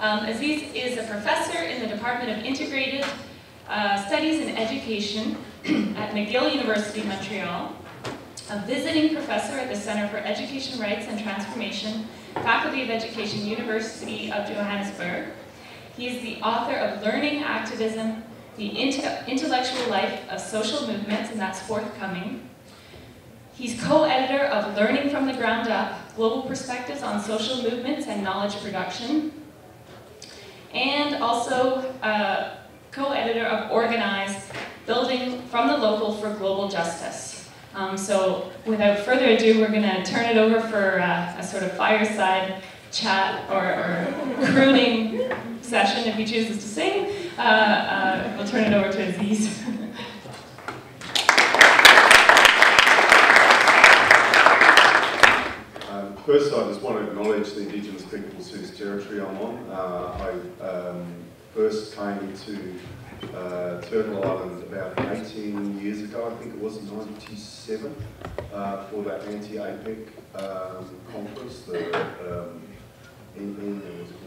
Aziz is a professor in the Department of Integrated Studies in Education at McGill University, Montreal, a visiting professor at the Center for Education Rights and Transformation, Faculty of Education, University of Johannesburg. He is the author of Learning Activism, the Intellectual Life of Social Movements, and that's forthcoming. He's co-editor of Learning from the Ground Up, Global Perspectives on Social Movements and Knowledge Production, and also co-editor of Organize, Building from the Local for Global Justice. So without further ado, we're going to turn it over for a sort of fireside chat or crooning session, if he chooses to sing. We'll turn it over to Aziz. First, I just want to acknowledge the Indigenous peoples whose territory I'm on. I first came to Turtle Island about 18 years ago, I think it was, 97, for that anti-APEC conference, the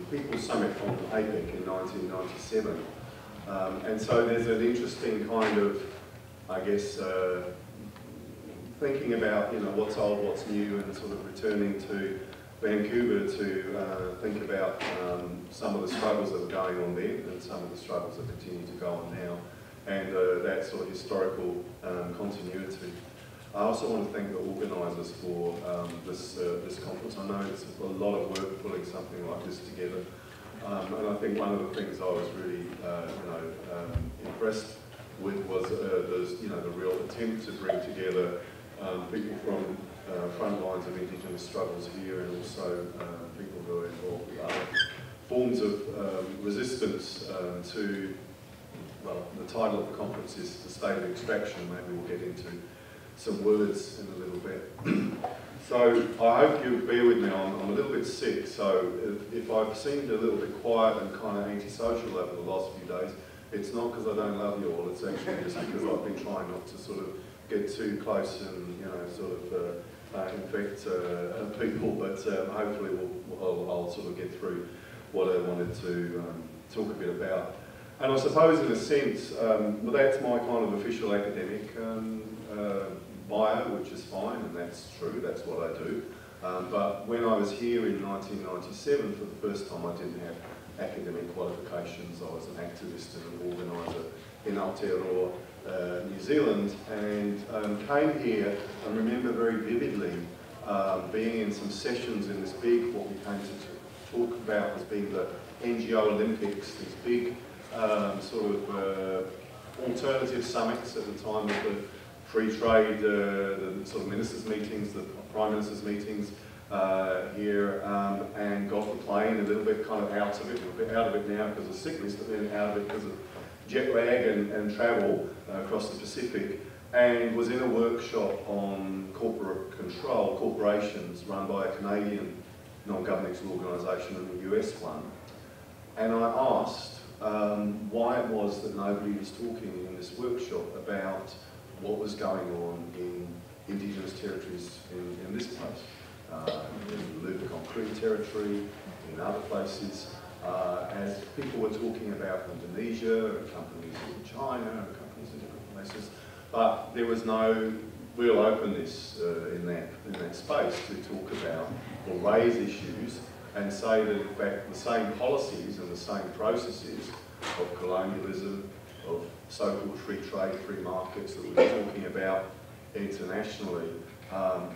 People's Summit on APEC in 1997. And so there's an interesting kind of, I guess, thinking about, you know, what's old, what's new, and sort of returning to Vancouver to think about some of the struggles that were going on then and some of the struggles that continue to go on now, and that sort of historical continuity. I also want to thank the organisers for this conference. I know it's a lot of work pulling something like this together, and I think one of the things I was really impressed with was the real attempt to bring together people from front lines of Indigenous struggles here, and also people who are involved with other forms of resistance to, well, the title of the conference is The State of Extraction. Maybe we'll get into some words in a little bit. So I hope you'll bear with me. I'm a little bit sick, so if I've seemed a little bit quiet and kind of antisocial over the last few days, it's not because I don't love you all, it's actually just because I've been trying not to sort of get too close and, you know, sort of infect people, but hopefully I'll sort of get through what I wanted to talk a bit about. And I suppose in a sense, well, that's my kind of official academic bio, which is fine, and that's true, that's what I do. But when I was here in 1997, for the first time, I didn't have academic qualifications. I was an activist and an organiser in Aotearoa, New Zealand, and came here and remember very vividly being in some sessions in this big, what we came to talk about as being the NGO Olympics, these big sort of alternative summits at the time of the free trade, the sort of ministers' meetings, the prime ministers' meetings here, and got the plane a little bit kind of out of it. We're a bit out of it now because of sickness, but then out of it because of jet lag and travel across the Pacific, and was in a workshop on corporate control, corporations run by a Canadian non-governmental organisation and a US one. And I asked why it was that nobody was talking in this workshop about what was going on in Indigenous territories in this place, in the Lubicon Cree territory, in other places, as people were talking about Indonesia, and companies in China, and companies in different places, but there was no real openness in that space to talk about or raise issues and say that in fact the same policies and the same processes of colonialism, of so-called free trade, free markets that we were talking about internationally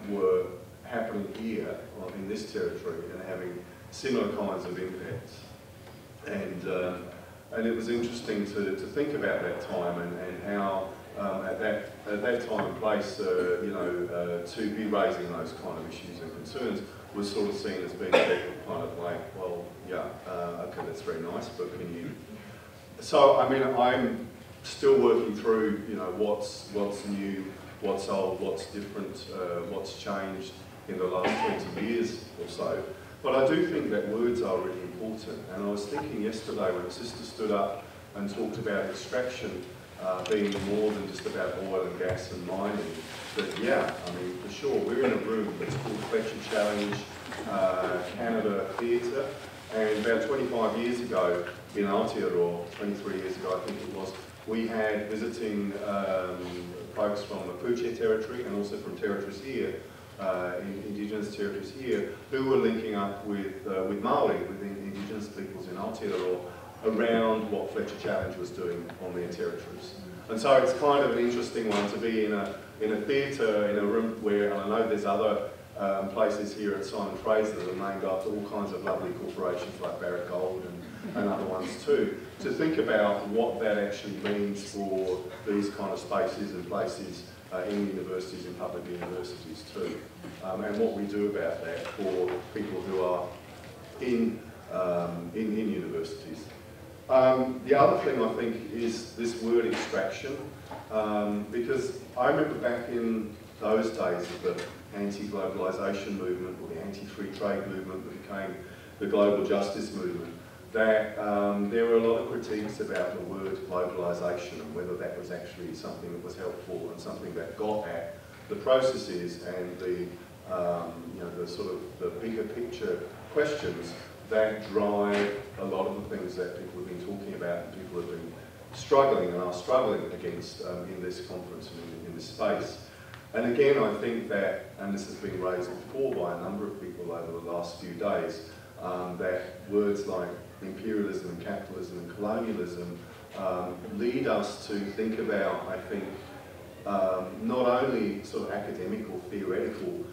were happening here in this territory and having similar kinds of impacts. And it was interesting to think about that time and how at that time and place, to be raising those kind of issues and concerns was sort of seen as being kind of like, well, yeah, okay, that's very nice, but can you? So I mean, I'm still working through, you know, what's new, what's old, what's different, what's changed in the last 20 years or so. But I do think that words are really important. And I was thinking yesterday when a sister stood up and talked about extraction being more than just about oil and gas and mining, that yeah, I mean, for sure, we're in a room that's called Fletcher Challenge, Canada Theatre, And about 25 years ago in Aotearoa, 23 years ago I think it was, we had visiting folks from Mapuche territory and also from territories here, Indigenous territories here, who were linking up with Māori, with the Indigenous peoples in Aotearoa, around what Fletcher Challenge was doing on their territories. And so it's kind of an interesting one to be in a theatre, in a room where, and I know there's other places here at Simon Fraser that are named after all kinds of lovely corporations like Barrick Gold and other ones too, to think about what that actually means for these kind of spaces and places in universities and public universities too, and what we do about that for people who are in universities. The other thing I think is this word extraction, because I remember back in those days of the anti-globalization movement or the anti-free trade movement that became the global justice movement, that there were a lot of critiques about the word globalization and whether that was actually something that was helpful and something that got at the processes and the, you know, the sort of the bigger picture questions that drive a lot of the things that people have been talking about and people have been struggling and are struggling against in this conference and in this space. And again, I think that, and this has been raised before by a number of people over the last few days, that words like imperialism and capitalism and colonialism lead us to think about, I think, not only sort of academic or theoretical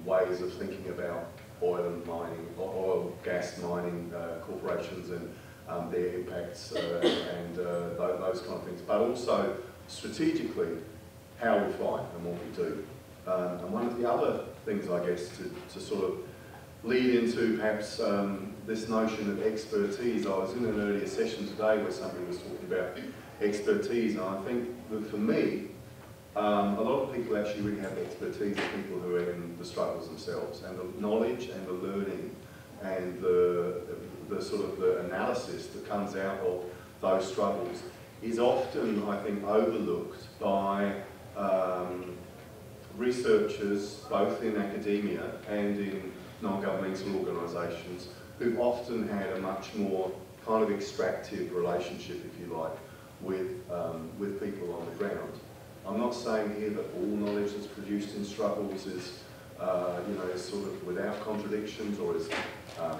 ways of thinking about oil and mining, oil, gas mining corporations and their impacts and those kind of things, but also strategically how we fight and what we do. And one of the other things, I guess, to sort of lead into perhaps this notion of expertise. I was in an earlier session today where somebody was talking about expertise, and I think that for me, a lot of people actually really have expertise of people who are in the struggles themselves, and the knowledge and the learning and the sort of the analysis that comes out of those struggles is often, I think, overlooked by researchers, both in academia and in non-governmental organisations, who've often had a much more kind of extractive relationship, if you like, with people on the ground. I'm not saying here that all knowledge that's produced in struggles is, you know, is sort of without contradictions or is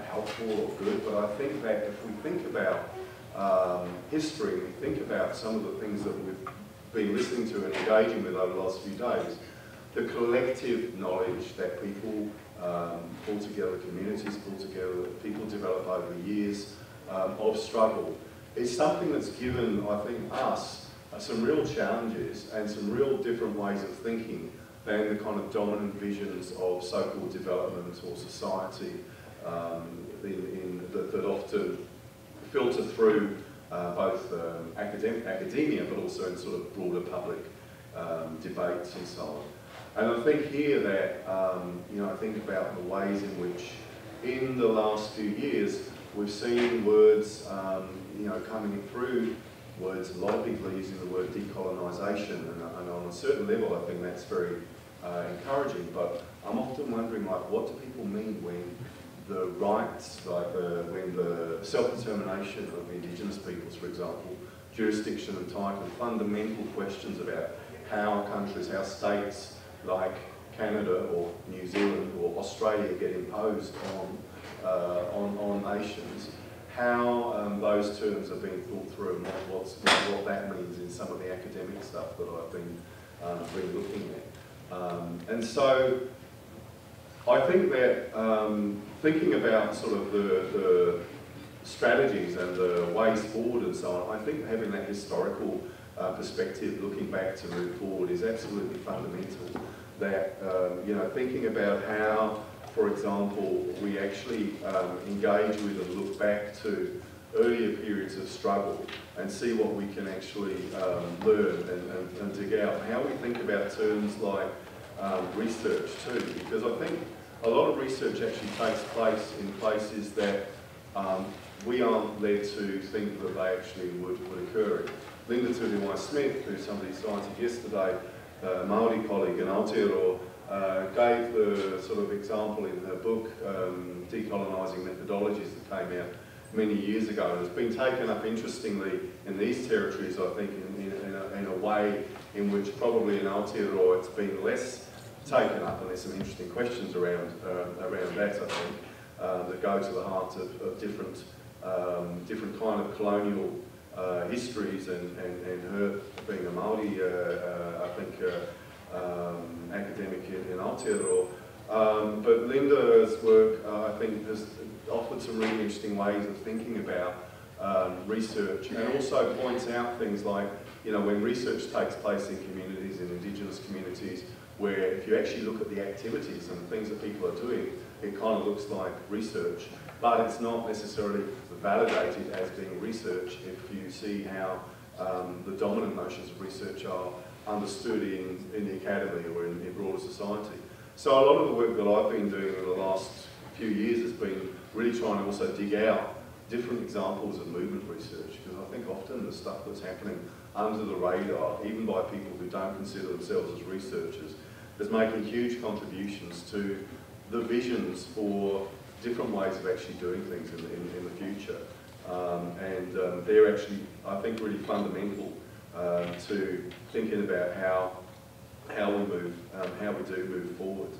helpful or good, but I think that if we think about history, we think about some of the things that we've been listening to and engaging with over the last few days, the collective knowledge that people pull together, communities pull together, that people develop over years of struggle, is something that's given, I think, us some real challenges and some real different ways of thinking than the kind of dominant visions of so-called development or society that often filter through both academia but also in sort of broader public debates and so on. And I think here that, you know, I think about the ways in which in the last few years we've seen words, you know, coming through words, a lot of people are using the word decolonisation, and on a certain level I think that's very encouraging, but I'm often wondering, like, what do people mean when the rights, like when the self-determination of Indigenous peoples, for example, jurisdiction and title, fundamental questions about how countries, how states like Canada or New Zealand or Australia get imposed on nations, how those terms are being thought through and what that means in some of the academic stuff that I've been looking at. And so I think that thinking about sort of the strategies and the ways forward and so on, I think having that historical perspective, looking back to move forward, is absolutely fundamental. That, you know, thinking about how, for example, we actually engage with and look back to earlier periods of struggle and see what we can actually learn and dig out. And how we think about terms like research too, because I think a lot of research actually takes place in places that we aren't led to think that they actually would occur. Linda Tuliwai Smith, who somebody cited yesterday, a Māori colleague in Aotearoa, gave the sort of example in her book, Decolonising Methodologies, that came out many years ago, and it's been taken up interestingly in these territories, I think, in a way in which probably in Aotearoa it's been less taken up, and there's some interesting questions around that, I think, that go to the heart of different kind of colonial histories, and her being a Māori, I think, academic in Aotearoa. But Linda's work, I think, has offered some really interesting ways of thinking about research, and also points out things like, when research takes place in communities, in Indigenous communities, where if you actually look at the activities and things that people are doing, it kind of looks like research, but it's not necessarily validated as being research if you see how the dominant notions of research are understood in the academy or in broader society. So a lot of the work that I've been doing in the last few years has been really trying to also dig out different examples of movement research, because I think often the stuff that's happening under the radar, even by people who don't consider themselves as researchers, is making huge contributions to the visions for different ways of actually doing things in the future. They're actually, I think, really fundamental to thinking about how we move, how we do move forward.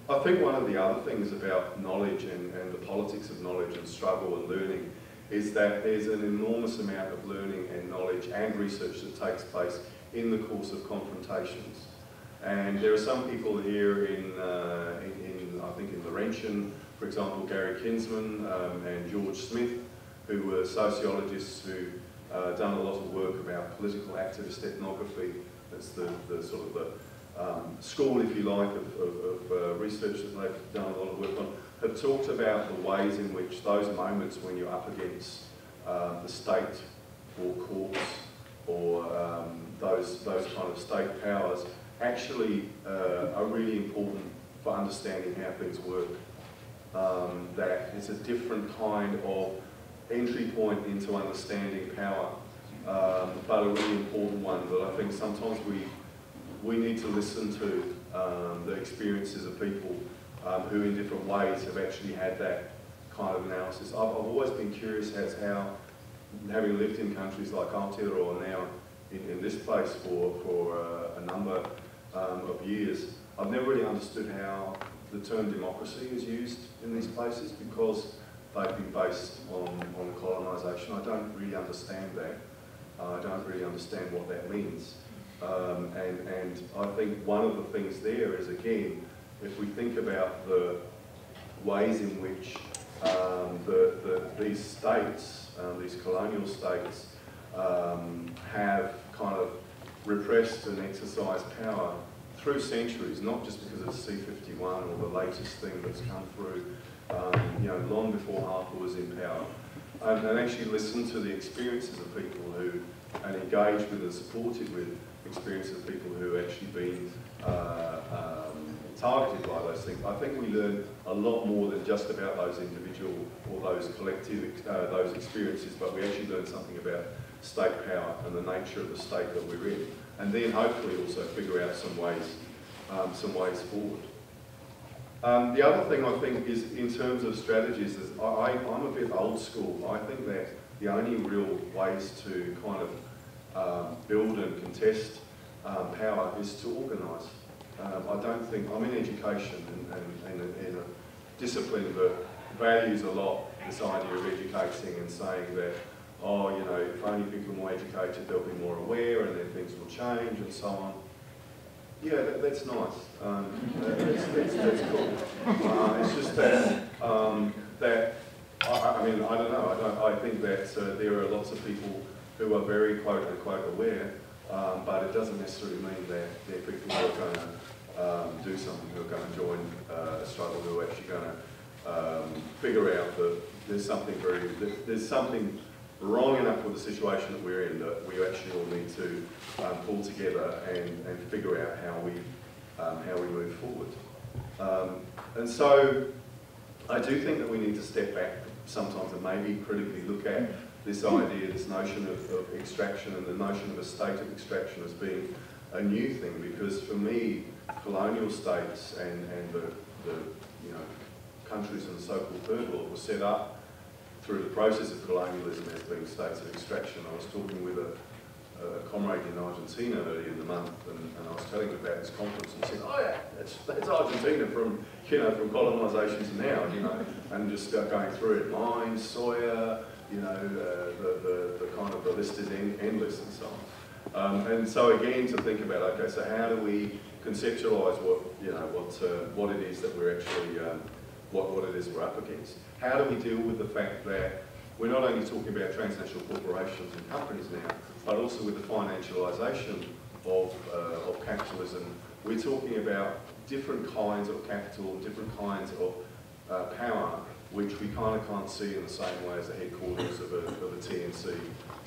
I think one of the other things about knowledge and the politics of knowledge and struggle and learning is that there's an enormous amount of learning and knowledge and research that takes place in the course of confrontations. And there are some people here I think in Laurentian, for example, Gary Kinsman and George Smith, who were sociologists who done a lot of work about political activist ethnography. That's the sort of the school, if you like, of research that they've done a lot of work on, have talked about the ways in which those moments when you're up against the state or courts or those kind of state powers actually are really important for understanding how things work. That it's a different kind of entry point into understanding power, but a really important one that I think sometimes we need to listen to the experiences of people who in different ways have actually had that kind of analysis. I've always been curious as how, having lived in countries like Aotearoa and now in this place for a number of years, I've never really understood how the term democracy is used in these places, because they've been based on colonisation. I don't really understand that. I don't really understand what that means. And I think one of the things there is, again, if we think about the ways in which these states, these colonial states, have kind of repressed and exercised power through centuries, not just because of C-51 or the latest thing that's come through, long before Harbour was in power, and actually listen to the experiences of people who, and engage with and supported with experiences of people who have actually been targeted by those things. I think we learn a lot more than just about those individual or those collective, those experiences, but we actually learn something about state power and the nature of the state that we're in, and then hopefully also figure out some ways forward. The other thing I think is, in terms of strategies, is I'm a bit old school. I think that the only real ways to kind of build and contest power is to organise. I don't think, I'm in education and in a discipline that values a lot this idea of educating and saying that, oh, if only people are more educated, they'll be more aware and then things will change and so on. Yeah, that's nice. That's cool. It's just that, I mean, I don't know. I think that there are lots of people who are very quote-unquote aware, but it doesn't necessarily mean that they're people who are going to do something, who are going to join a struggle, who are actually going to figure out that there's something wrong enough with the situation that we're in that we actually all need to pull together and figure out how we move forward. And so I do think that we need to step back sometimes and maybe critically look at this idea, this notion of extraction and the notion of a state of extraction as being a new thing, because for me, colonial states and the countries in the so-called third world were set up through the process of colonialism as being states of extraction. I was talking with a comrade in Argentina earlier in the month, and I was telling him about this conference, and he said, "Oh yeah, that's Argentina from from colonisation to now, and just going through it, mines, soya, the kind of the list is endless and so on." And so again, to think about, okay, so how do we conceptualise what it is that we're actually what it is we're up against? How do we deal with the fact that we're not only talking about transnational corporations and companies now, but also with the financialisation of capitalism? We're talking about different kinds of capital, different kinds of power, which we kind of can't see in the same way as the headquarters of a TNC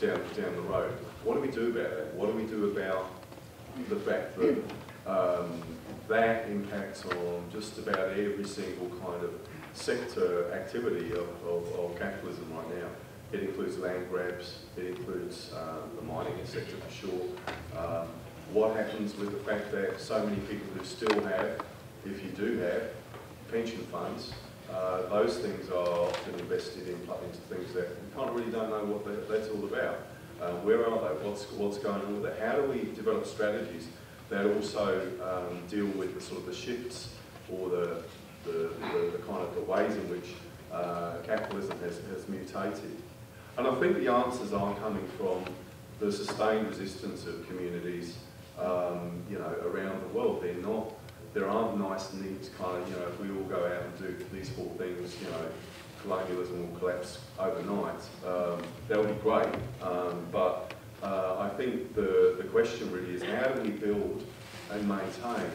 down the road. What do we do about that? What do we do about the fact that that impacts on just about every single kind of sector activity of capitalism right now? It includes land grabs, it includes the mining sector for sure. What happens with the fact that so many people who still have, if you do have, pension funds, those things are often invested into things that you kind of really don't know what that's all about. Where are they? What's going on with it? How do we develop strategies that also deal with the sort of the shifts or the kind of the ways in which capitalism has mutated? And I think the answers are coming from the sustained resistance of communities, around the world. There aren't nice, neat kind of, if we all go out and do these four things, colonialism will collapse overnight. That would be great, but I think the question really is, how do we build and maintain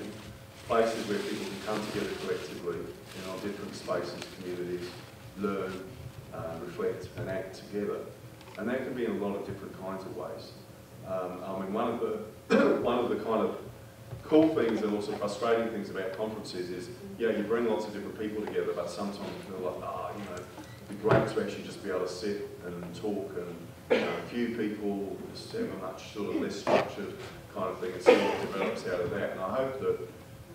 places where people can come together collectively in our different spaces, communities, learn, reflect and act together? And that can be in a lot of different kinds of ways. I mean, one of the kind of cool things and also frustrating things about conferences is, you bring lots of different people together, but sometimes you feel like, it'd be great to actually just be able to sit and talk and a few people, just have a much sort of less structured kind of thing and see what develops out of that. And I hope that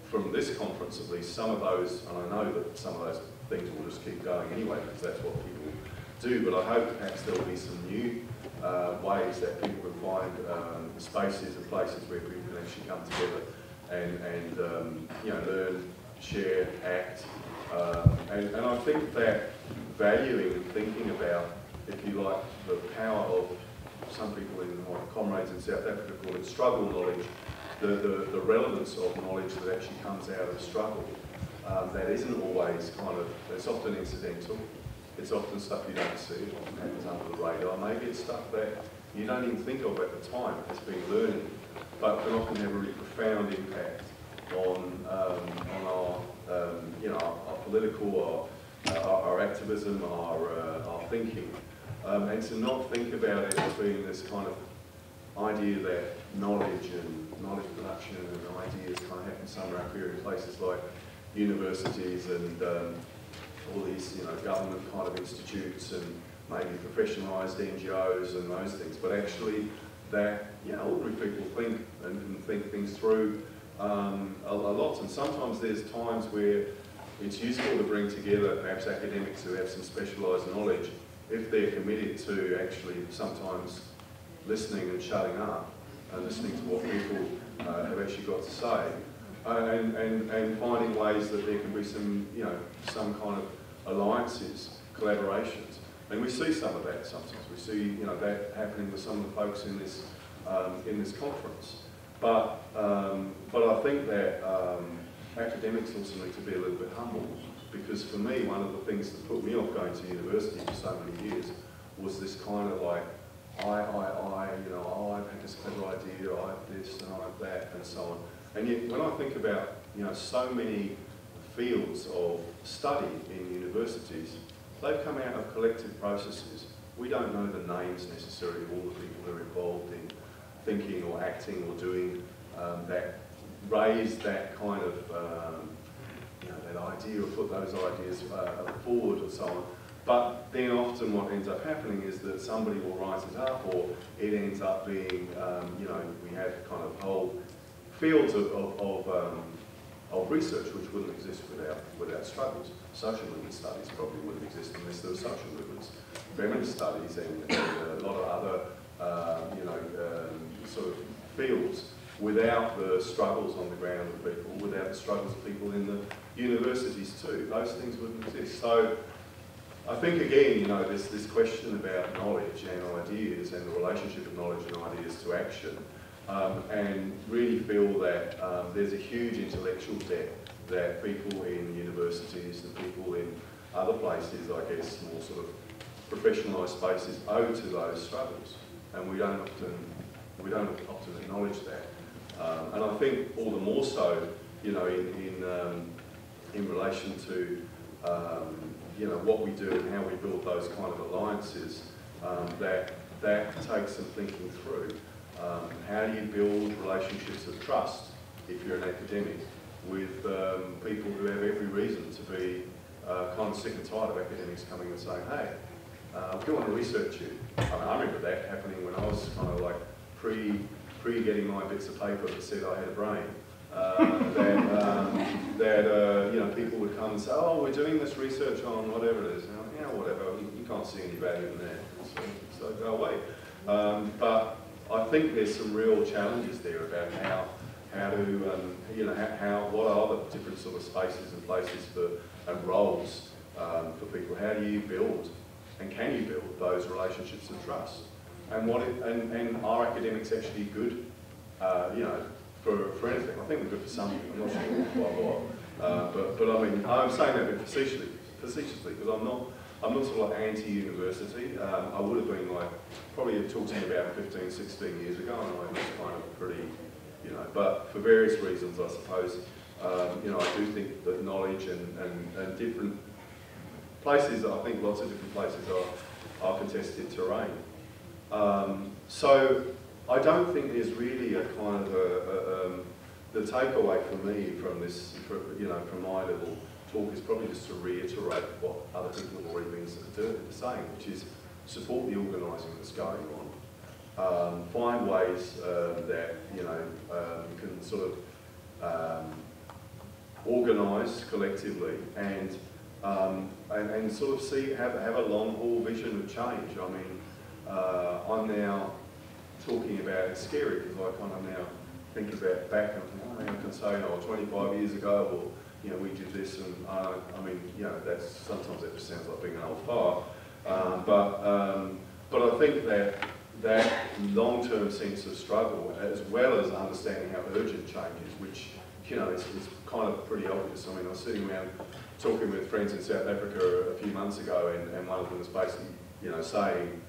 from this conference at least, some of those, and I know that some of those things will just keep going anyway because that's what people do, but I hope perhaps there will be some new ways that people can find spaces and places where people can actually come together and learn, share, act. And I think that valuing and thinking about, if you like, the power of some people in my comrades in South Africa call it struggle knowledge, the relevance of knowledge that actually comes out of struggle, that isn't always it's often incidental. It's often stuff you don't see, it often happens under the radar. Maybe it's stuff that you don't even think of at the time as being learning, but can often have a really profound impact on our political, our activism, our thinking. And to not think about it as being this kind of idea that knowledge and knowledge production and ideas kind of happen somewhere up here in places like universities and all these government kind of institutes and maybe professionalised NGOs and those things, but actually that ordinary people think and can think things through a lot. And sometimes there's times where it's useful to bring together perhaps academics who have some specialised knowledge if they're committed to actually sometimes listening and shutting up and listening to what people have actually got to say, and finding ways that there can be some kind of alliances, collaborations. And we see some of that sometimes. We see that happening with some of the folks in this conference. But I think that academics also need to be a little bit humble, because for me, one of the things that put me off going to university for so many years was this kind of like, I've had this clever idea, I have this and I have that and so on. And yet when I think about, so many fields of study in universities, they've come out of collective processes. We don't know the names necessarily of all the people who are involved in thinking or acting or doing that raise that kind of, that idea or put those ideas forward and so on. But then often what ends up happening is that somebody will write it up, or it ends up being, we have kind of whole fields of of research, which wouldn't exist without struggles. Social movement studies probably wouldn't exist unless there were social movements. Feminist studies and a lot of other, sort of fields, without the struggles on the ground of people, without the struggles of people in the universities too, those things wouldn't exist. So I think again, there's this question about knowledge and ideas and the relationship of knowledge and ideas to action, and really feel that there's a huge intellectual debt that people in universities and people in other places, I guess, more sort of professionalised spaces owe to those struggles, and we don't often acknowledge that. And I think all the more so, in relation to what we do and how we build those kind of alliances, that takes some thinking through. How do you build relationships of trust if you're an academic with people who have every reason to be kind of sick and tired of academics coming and saying, hey, we want to research you. I remember that happening when I was kind of like pre getting my bits of paper that said I had a brain. People would come and say, oh, we're doing this research on whatever it is. And I'm, whatever, you can't see any value in that, so go away. But I think there's some real challenges there about how to, what are the different sort of spaces and places and roles for people. How do you build, and can you build those relationships of trust? And and are academics actually good, for anything? I think they're good for something. I'm not sure quite what. But I mean, I'm saying that a bit facetiously, because I'm not sort of like anti-university. I would have been like, probably talked to me about 15, 16 years ago, and I was kind of pretty, but for various reasons, I suppose, I do think that knowledge and different places, I think lots of different places are contested terrain. So I don't think there's really a kind of the takeaway for me from this, from my little talk is probably just to reiterate what other people have already been saying, which is support the organising that's going on. Find ways that you can sort of organise collectively and sort of have a long haul vision of change. I mean, I'm now talking about, it's scary because I kind of now think about back and think, I can say, 25 years ago, or we did this, and I mean, that's sometimes that just sounds like being an old fart. But I think that long-term sense of struggle, as well as understanding how urgent change is, which it's kind of pretty obvious. I mean, I was sitting around talking with friends in South Africa a few months ago, and one of them was basically, saying,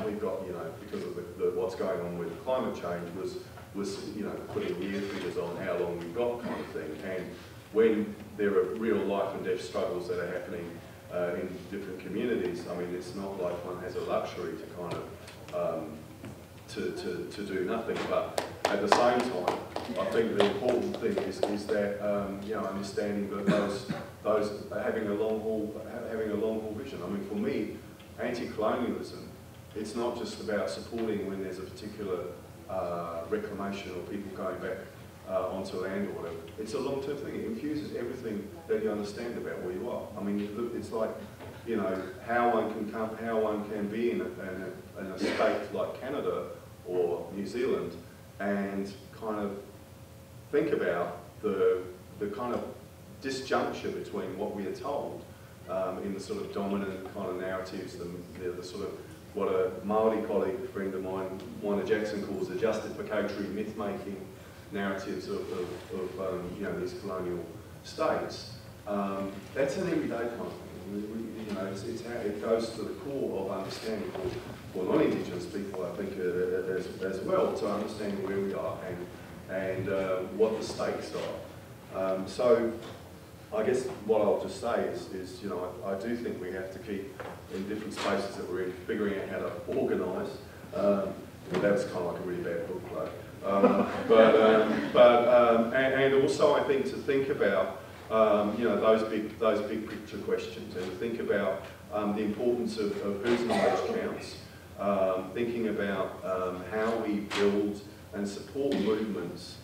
we've got, because of what's going on with climate change, was putting year figures on how long we've got, kind of thing. And when there are real life and death struggles that are happening in different communities, I mean, it's not like one has a luxury to kind of to do nothing. But at the same time, I think the important thing is that understanding that those having a long haul vision. I mean, for me, anti-colonialism, it's not just about supporting when there's a particular reclamation or people going back onto land or whatever. It's a long-term thing. It infuses everything that you understand about where you are. I mean, it's like, how one can be in a state like Canada or New Zealand and kind of think about the kind of disjuncture between what we are told in the sort of dominant kind of narratives, the sort of what a Māori colleague, a friend of mine, Moana Jackson, calls the justificatory myth-making narratives of these colonial states. That's an everyday kind of thing. It's how it goes to the core of understanding for non-Indigenous people, I think, as well, to understanding where we are and what the stakes are. So I guess what I'll just say is I do think we have to keep in different spaces that we're in, figuring out how to organise. That's kind of like a really bad book play. And also I think to think about those big picture questions, and to think about the importance of whose knowledge counts. Thinking about how we build and support movements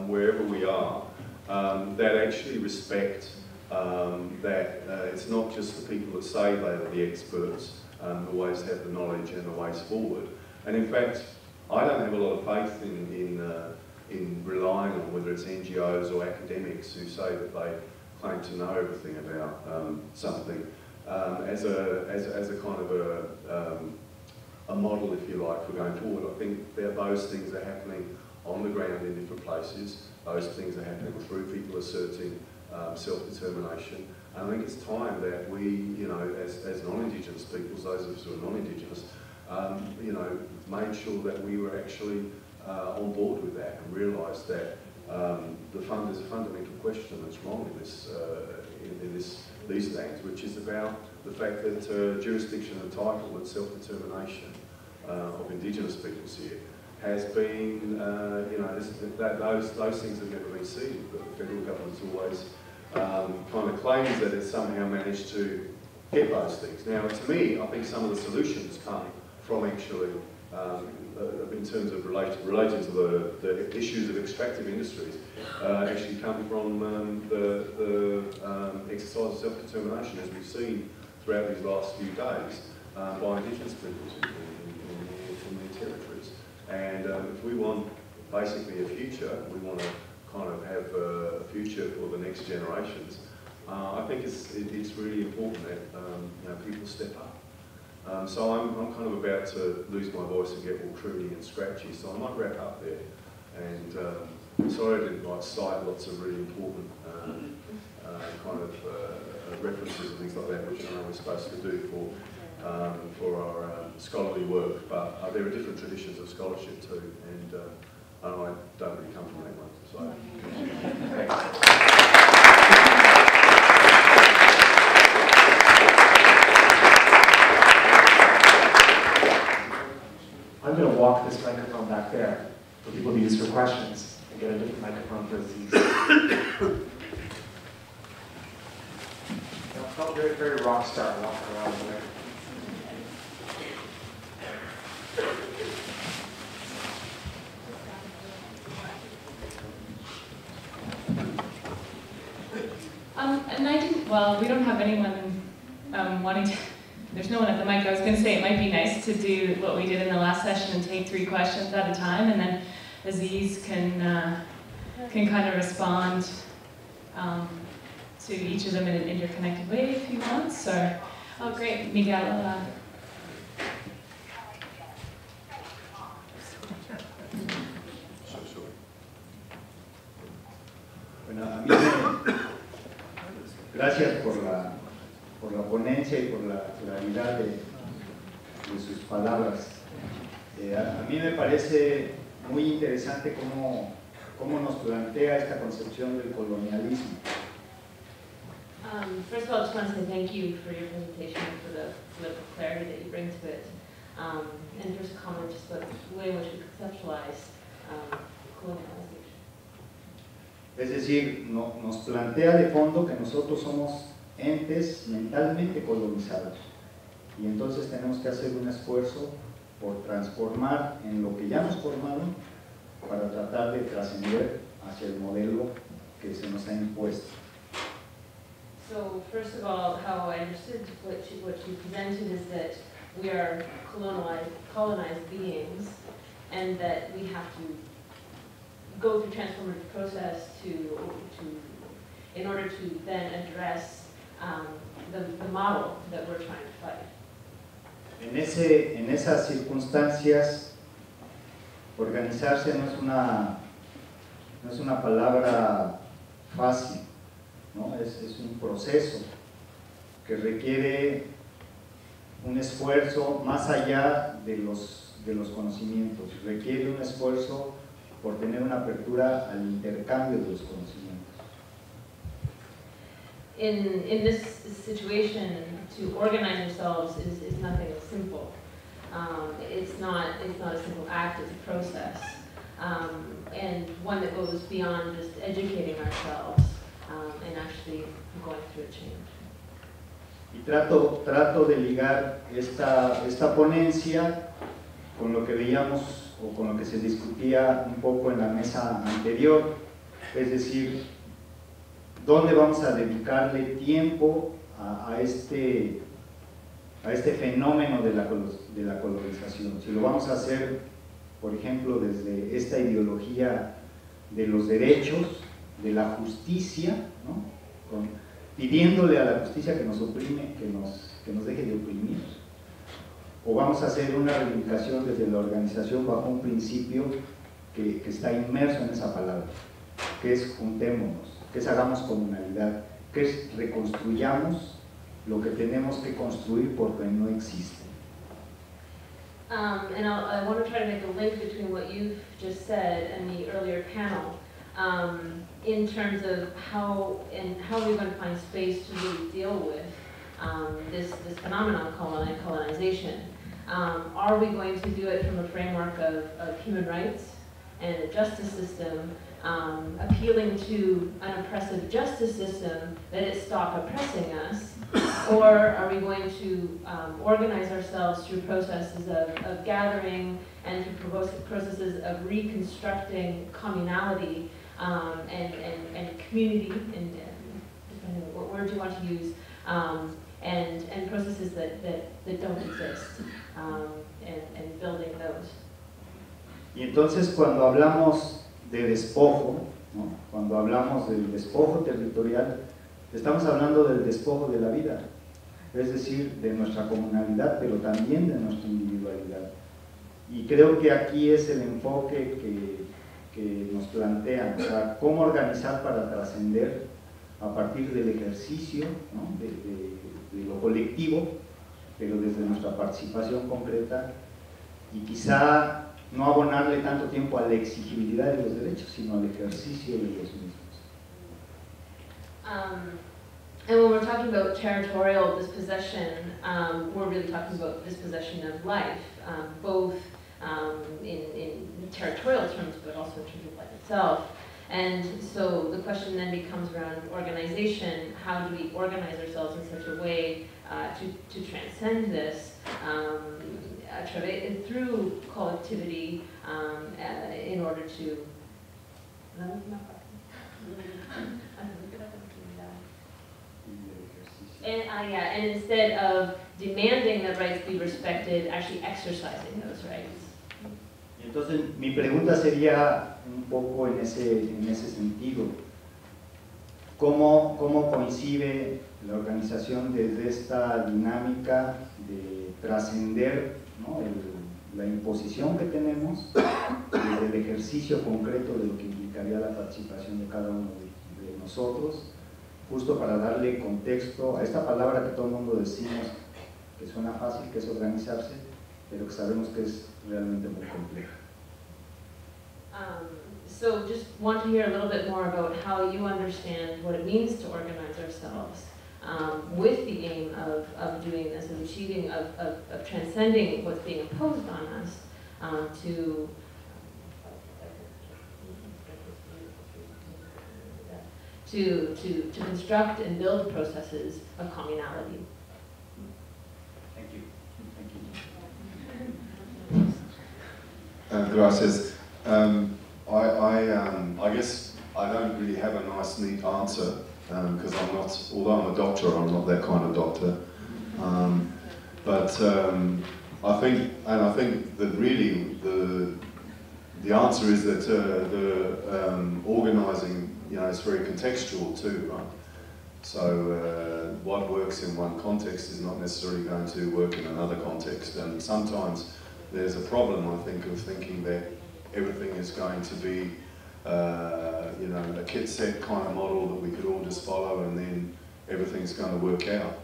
wherever we are, that actually respect that it's not just the people that say they are the experts who always have the knowledge and the ways forward. And in fact, I don't have a lot of faith in relying on whether it's NGOs or academics who say that they claim to know everything about something as a kind of a model, if you like, for going forward. I think that those things are happening on the ground in different places. Those things are happening through people asserting self-determination. And I think it's time that we, you know, as non-Indigenous peoples, those of us who are non-Indigenous, you know, made sure that we were actually on board with that and realised that there's a fundamental question that's wrong in these lands, which is about the fact that jurisdiction and title and self-determination of Indigenous peoples here has been, you know, those things have never been ceded, but the federal government's always kind of claims that it's somehow managed to get those things. Now, to me, I think some of the solutions come from actually, in terms of relating to the issues of extractive industries, actually come from the exercise of self-determination, as we've seen throughout these last few days, by Indigenous peoples in their territories. And if we want basically a future, we want to kind of have a future for the next generations, I think it's really important that you know, people step up. So I'm kind of about to lose my voice and get all croony and scratchy, so I might wrap up there. And sorry I didn't cite lots of really important kind of references and things like that, which I know we're supposed to do for our scholarly work, but there are different traditions of scholarship too, and I don't really come from that one. So. I'm going to walk this microphone back there for people to use for questions and get a different microphone for Aziz. I felt very, very rock star walking around there. And I didn't, well, we don't have anyone wanting to, there's no one at the mic. I was going to say it might be nice to do what we did in the last session and take 3 questions at a time, and then Aziz can kind of respond to each of them in an interconnected way if he wants. Or, oh great, Miguel. Bueno, a mí gracias por la ponencia y por la claridad de sus palabras. A mí me parece muy interesante cómo nos plantea esta concepción del colonialismo. First of all, I just want to say thank you for your presentation, for the political clarity that you bring to it, and just comment just about the way in which we conceptualize colonialization. Es decir, nos plantea de fondo que nosotros somos entes mentalmente colonizados y entonces tenemos que hacer un esfuerzo por transformar en lo que ya nos formaron para tratar de trascender hacia el modelo que se nos ha impuesto. So first of all, how I understood what you presented is that we are colonized beings, and that we have to go through transformative process in order to then address the model that we're trying to fight. En esas circunstancias, organizarse no es una palabra fácil, ¿no? Es un proceso que requiere un esfuerzo más allá de los conocimientos, requiere un esfuerzo por tener una apertura al intercambio de los conocimientos. In this situation, to organize ourselves is nothing simple. It's not a simple act, it's a process, and one that goes beyond just educating ourselves and actually going through a change. Y trato de ligar esta ponencia con lo que veíamos o con lo que se discutía un poco en la mesa anterior, es decir, ¿dónde vamos a dedicarle tiempo a este fenómeno de la colonización? Si lo vamos a hacer, por ejemplo, desde esta ideología de los derechos, de la justicia, ¿no? Pidiéndole a la justicia que nos oprime, que nos deje de oprimir, o vamos a hacer una reivindicación desde la organización bajo un principio que está inmerso en esa palabra, que es juntémonos, que es hagamos comunalidad, que es reconstruyamos lo que tenemos que construir porque no existe. And I want to try to make a link between what you've just said and the earlier panel, in terms of how we're going to find space to really deal with this phenomenon called colonization. Are we going to do it from a framework of human rights and a justice system, appealing to an oppressive justice system that it stop oppressing us? Or are we going to organize ourselves through processes of gathering and through processes of reconstructing communality and community, and depending on what word you want to use, and processes that don't exist, and building those. Y entonces cuando hablamos de despojo, ¿no? Cuando hablamos del despojo territorial, estamos hablando del despojo de la vida, es decir, de nuestra comunalidad, pero también de nuestra individualidad. Y creo que aquí es el enfoque que nos plantean, o sea, cómo organizar para trascender a partir del ejercicio, ¿no? de lo colectivo, pero desde nuestra participación concreta, y quizá no abonarle tanto tiempo a la exigibilidad de los derechos, sino al ejercicio de los mismos. And when we're talking about territorial dispossession, we're really talking about dispossession of life, both in territorial terms, but also in terms of life itself. And so the question then becomes around organization. How do we organize ourselves in such a way to transcend this through collectivity in order to... And instead of demanding that rights be respected, actually exercising those rights. Entonces, mi pregunta sería un poco en ese sentido. ¿Cómo coincide la organización desde esta dinámica de trascender, ¿no? La imposición que tenemos, desde el ejercicio concreto de lo que implicaría la participación de cada uno de nosotros, justo para darle contexto a esta palabra que todo el mundo decimos, que suena fácil, que es organizarse, pero que sabemos que es realmente muy compleja. So just want to hear a little bit more about how you understand what it means to organize ourselves with the aim of doing this, of achieving, of transcending what's being imposed on us to construct and build processes of communality. Thank you. Gracias. I guess I don't really have a nice, neat answer because I'm not, although I'm a doctor, I'm not that kind of doctor. I think that really the answer is that the organising, is very contextual too, right? So what works in one context is not necessarily going to work in another context, and sometimes there's a problem, I think, of thinking that everything is going to be, a kit set kind of model that we could all just follow and then everything's going to work out.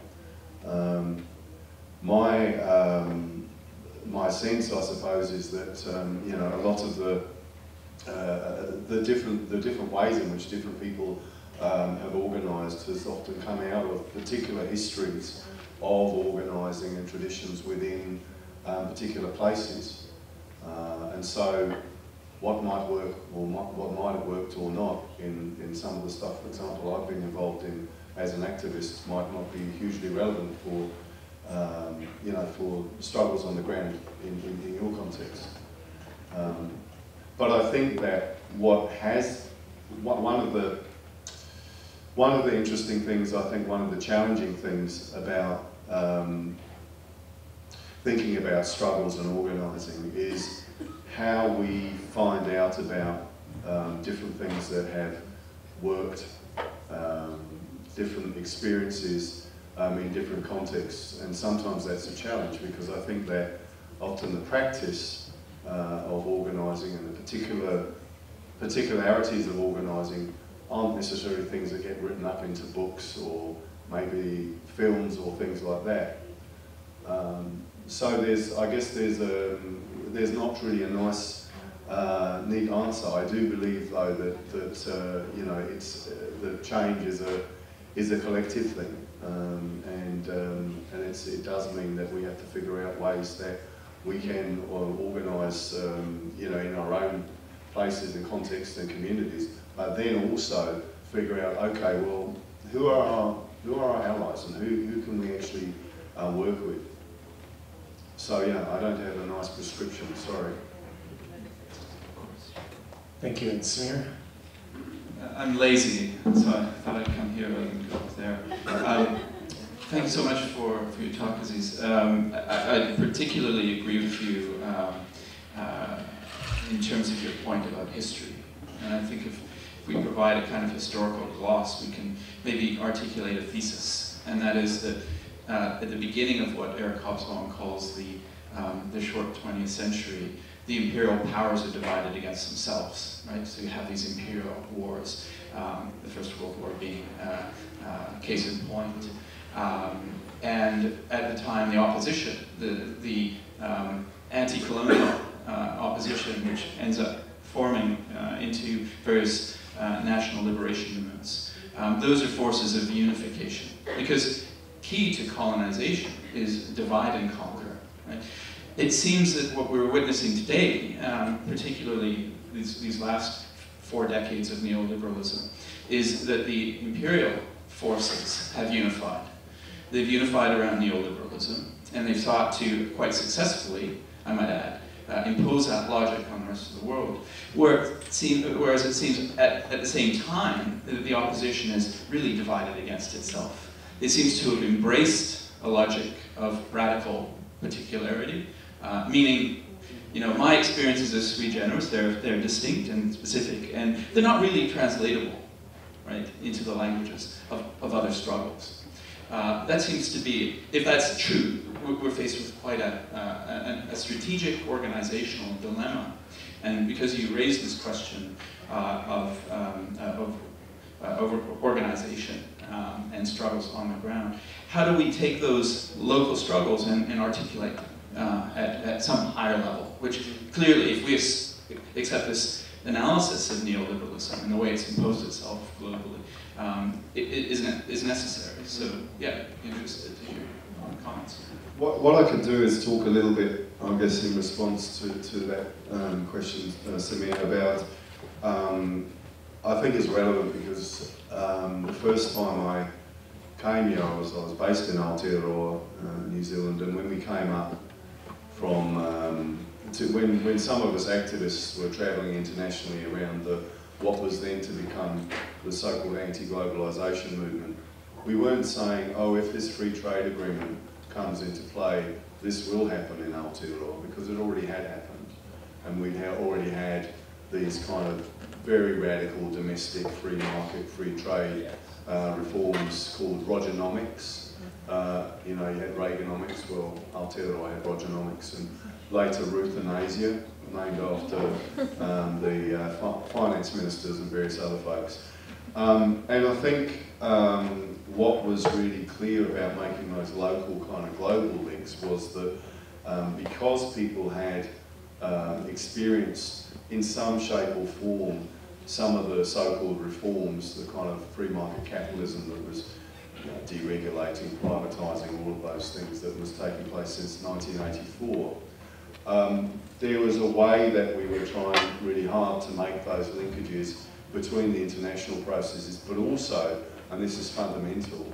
My sense, I suppose, is that a lot of the different ways in which different people have organised has often come out of particular histories of organising and traditions within particular places, and so what might work or what might have worked or not in some of the stuff, for example, I've been involved in as an activist might not be hugely relevant for for struggles on the ground in your context. But I think that one of the one of the interesting things, I think one of the challenging things about thinking about struggles and organising is how we find out about different things that have worked, different experiences in different contexts, and sometimes that's a challenge because I think that often the practice of organising and the particularities of organising aren't necessarily things that get written up into books or maybe films or things like that. So I guess there's not really a nice, neat answer. I do believe though that you know, that change is a collective thing, and it does mean that we have to figure out ways that we can organise, you know, in our own places and contexts and communities, but then also figure out, okay, well, who are our allies and who can we actually work with? So yeah, I don't have a nice prescription, sorry. Thank you, and Samir? I'm lazy, so I thought I'd come here rather than go up there. Thank you so much for your talk, Aziz. I particularly agree with you in terms of your point about history. And I think if we provide a kind of historical gloss, we can maybe articulate a thesis. And that is that at the beginning of what Eric Hobsbawm calls the short 20th century, the imperial powers are divided against themselves, right? So you have these imperial wars, the First World War being case in point. And at the time, the opposition, the anti-colonial opposition, which ends up forming into various national liberation movements, those are forces of unification. Because key to colonization is divide and conquer, right? It seems that what we're witnessing today, particularly these last 4 decades of neoliberalism, is that the imperial forces have unified. They've unified around neoliberalism, and they've sought to, quite successfully, I might add, impose that logic on the rest of the world. Whereas it seems at the same time that the opposition is really divided against itself. It seems to have embraced a logic of radical particularity, meaning, you know, my experiences are sui generis, they're distinct and specific, and they're not really translatable, right, into the languages of other struggles. That seems to be, if that's true, we're faced with quite a strategic organizational dilemma. And because you raised this question of organization and struggles on the ground, how do we take those local struggles and articulate them at some higher level? Which clearly, if we accept this analysis of neoliberalism and the way it's imposed itself globally, it is necessary. So yeah, interested to hear comments. What I could do is talk a little bit, I guess, in response to that question, Samir, about, I think it's relevant because the first time I came here, I was based in Aotearoa, New Zealand, and when we came up from, when some of us activists were travelling internationally around what was then to become the so-called anti-globalization movement, we weren't saying, oh, if this free trade agreement comes into play, this will happen in Aotearoa, because it already had happened. And we already had these kind of very radical domestic free market, free trade reforms called Rogernomics. You know, you had Reaganomics, well, Aotearoa had Rogernomics, and later Euthanasia, named after the finance ministers and various other folks. And I think what was really clear about making those local kind of global links was that because people had experienced in some shape or form some of the so-called reforms, the kind of free market capitalism that was, you know, deregulating, privatising, all of those things that was taking place since 1984, there was a way that we were trying really hard to make those linkages between the international processes, but also, and this is fundamental,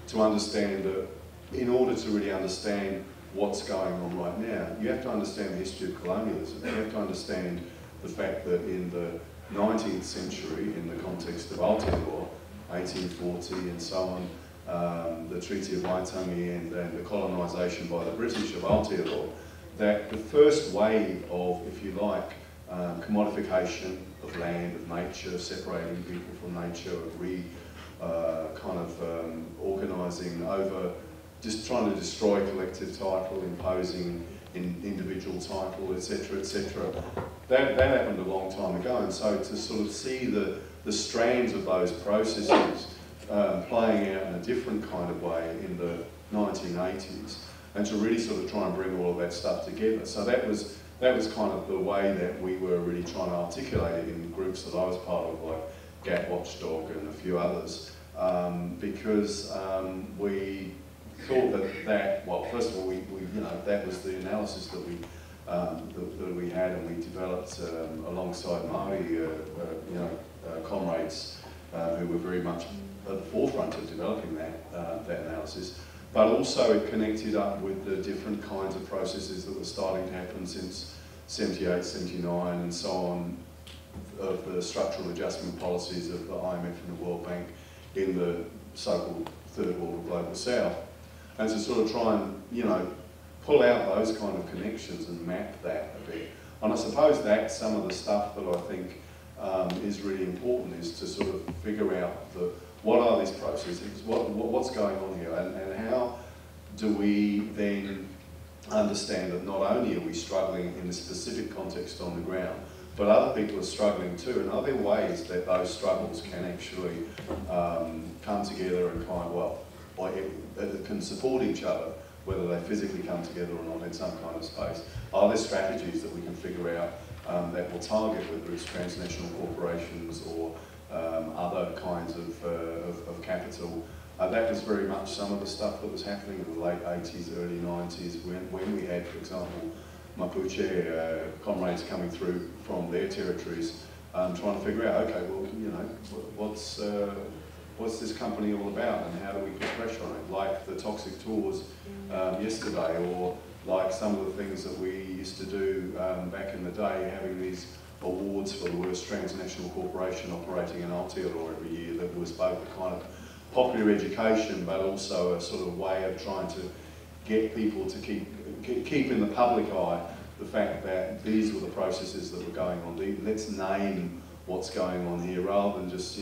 to understand that in order to really understand what's going on right now, you have to understand the history of colonialism. You have to understand the fact that in the 19th century, in the context of Aotearoa, 1840 and so on, the Treaty of Waitangi and the colonisation by the British of Aotearoa, that the first wave of, if you like, commodification of land, of nature, separating people from nature, organising over, just trying to destroy collective title, imposing individual title, etc., etc. That happened a long time ago, and so to sort of see the strands of those processes playing out in a different kind of way in the 1980s, and to really sort of try and bring all of that stuff together. So that was kind of the way that we were really trying to articulate it in groups that I was part of, like Gap Watchdog and a few others, because we thought that well, first of all, we that was the analysis that we had, and we developed alongside Māori comrades who were very much at the forefront of developing that analysis. But also it connected up with the different kinds of processes that were starting to happen since 78, 79 and so on, of the structural adjustment policies of the IMF and the World Bank in the so-called Third World Global South. And to sort of try and, pull out those kind of connections and map that a bit. And I suppose that's some of the stuff that I think is really important, is to sort of figure out what are these processes, what's going on here, and how do we then understand that not only are we struggling in a specific context on the ground, but other people are struggling too, and are there ways that those struggles can actually come together and can support each other, whether they physically come together or not in some kind of space? Are there strategies that we can figure out that will target, whether it's transnational corporations or other kinds of capital? That was very much some of the stuff that was happening in the late 80s, early 90s, when we had, for example, Mapuche comrades coming through from their territories, trying to figure out, okay, well, what's this company all about, and how do we put pressure on it? Like the toxic tours yesterday, or like some of the things that we used to do back in the day, having these awards for the worst transnational corporation operating in Aotearoa every year, that was both a kind of popular education, but also a sort of way of trying to get people to keep in the public eye the fact that these were the processes that were going on. Let's name what's going on here, rather than just,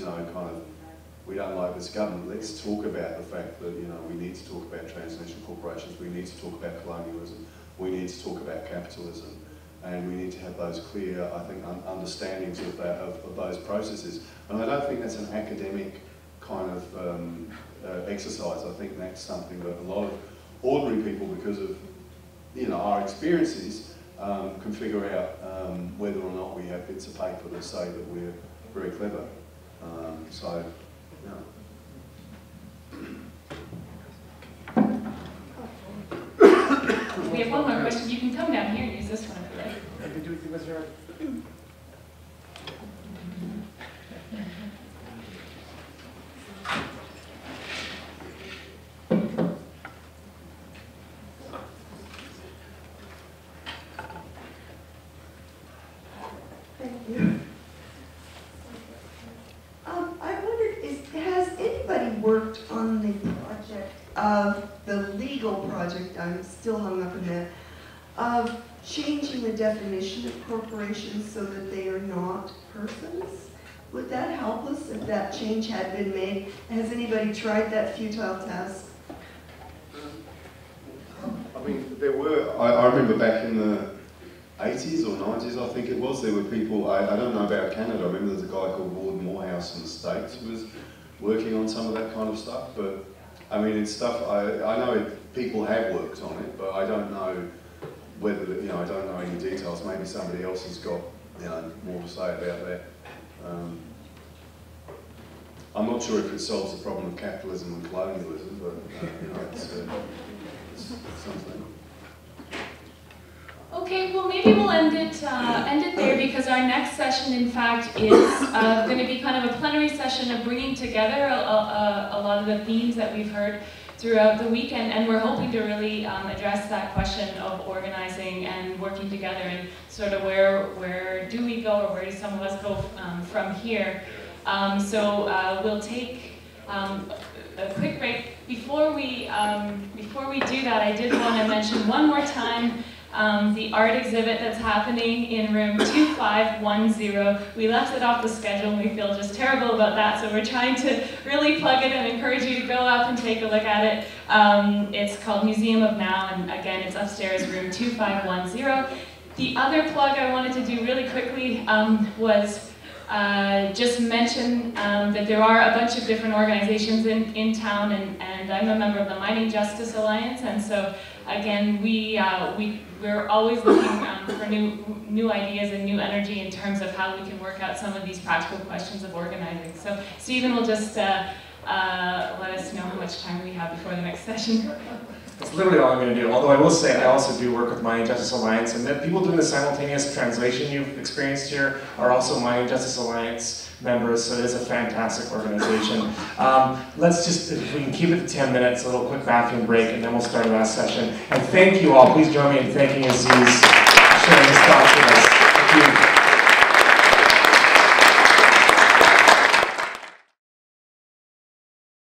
we don't like this government. Let's talk about the fact that, we need to talk about transnational corporations, we need to talk about colonialism, we need to talk about capitalism, and we need to have those clear, I think, understandings of those processes. And I don't think that's an academic kind of exercise. I think that's something that a lot of ordinary people, because of our experiences, can figure out whether or not we have bits of paper that say that we're very clever. We have one more question. You can come down here and use this one if you like. Thank you. I wondered, has anybody worked on the project of the legal project, I'm still hung up in that, of changing the definition of corporations so that they are not persons? Would that help us if that change had been made? Has anybody tried that futile task? I mean, there were, I remember back in the 80s or 90s, I think it was, there were people, I don't know about Canada, I remember there's a guy called Ward Morehouse in the States who was working on some of that kind of stuff, but I mean, it's stuff, I know people have worked on it, but I don't know whether, I don't know any details. Maybe somebody else has got, more to say about that. I'm not sure if it solves the problem of capitalism and colonialism, but, it's something. Okay, well maybe we'll end it there, because our next session, in fact, is going to be kind of a plenary session of bringing together a lot of the themes that we've heard throughout the weekend, and we're hoping to really address that question of organizing and working together, and sort of where do we go, or where do some of us go from here. So we'll take a quick break. Before we do that, I did want to mention one more time the art exhibit that's happening in room 2510. We left it off the schedule and we feel just terrible about that, so we're trying to really plug it and encourage you to go up and take a look at it. It's called Museum of Now, and again, it's upstairs, room 2510. The other plug I wanted to do really quickly was just mention that there are a bunch of different organizations in town, and I'm a member of the Mining Justice Alliance, and so again, we're always looking for new ideas and new energy in terms of how we can work out some of these practical questions of organizing. So Stephen will just let us know how much time we have before the next session. That's literally all I'm going to do. Although I will say I also do work with Mining Justice Alliance, and the people doing the simultaneous translation you've experienced here are also Mining Justice Alliance members, so it is a fantastic organization. Let's just, if we can keep it to 10 minutes, a little quick bathroom break, and then we'll start our last session. And thank you all. Please join me in thanking Aziz for sharing his thoughts.